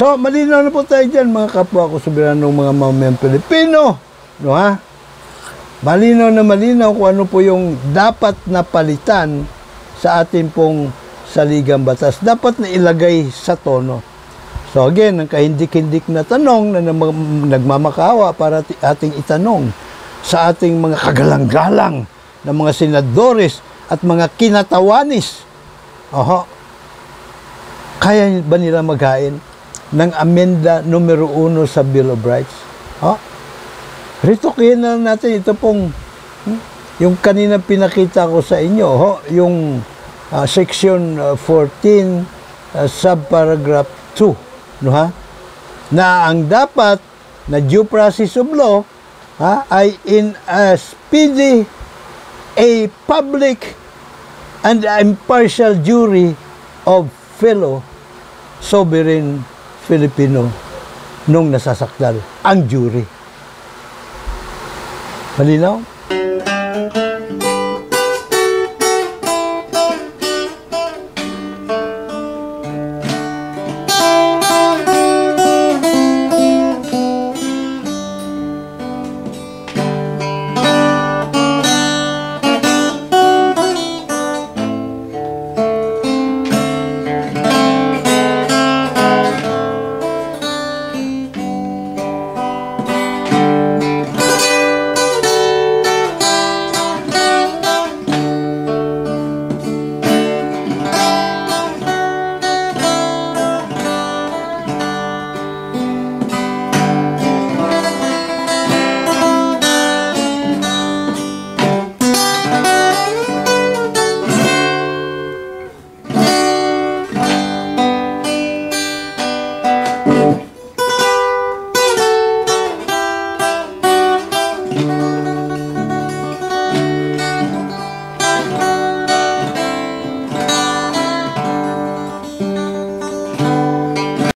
So, malinaw na po tayo dyan, mga kapwa ko soberanong mga mamamayang Pilipino. No, ha? Malinaw na malinaw kung ano po yung dapat na palitan sa ating pong saligang batas. Dapat na ilagay sa tono. So, again, ang kahindik-hindik na tanong na nagmamakawa para ating itanong sa ating mga kagalang-galang na mga senadores at mga kinatawanis. Oho. Kaya ba nila maghain ng amenda numero 1 sa Bill of Rights? Oh? Ritukin na natin ito pong yung kanina pinakita ko sa inyo, ho? Yung section 14 subparagraph 2, no, ha? Na ang dapat na due process of law, ha, ay in a speedy, a public and impartial jury of fellow sovereign Filipino nung nasasakdal ang jury. Malinaw?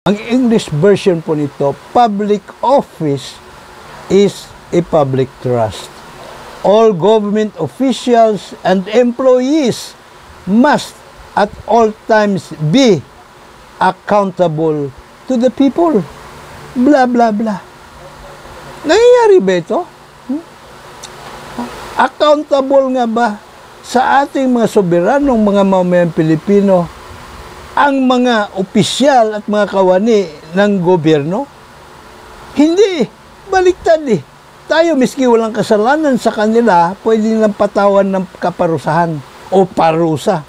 Ang English version po nito, public office is a public trust. All government officials and employees must at all times be accountable to the people. Blah, blah, blah. Nangyayari ba ito? Accountable nga ba sa ating mga soberanong mga mamamayang Pilipino ang mga opisyal at mga kawani ng gobyerno? Hindi. Baliktad eh. Tayo, miski walang kasalanan sa kanila, pwede nilang patawan ng kaparusahan o parusa.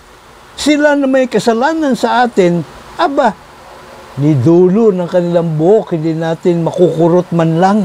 Sila na may kasalanan sa atin, aba, ni dulo ng kanilang buhok, hindi natin makukurot man lang.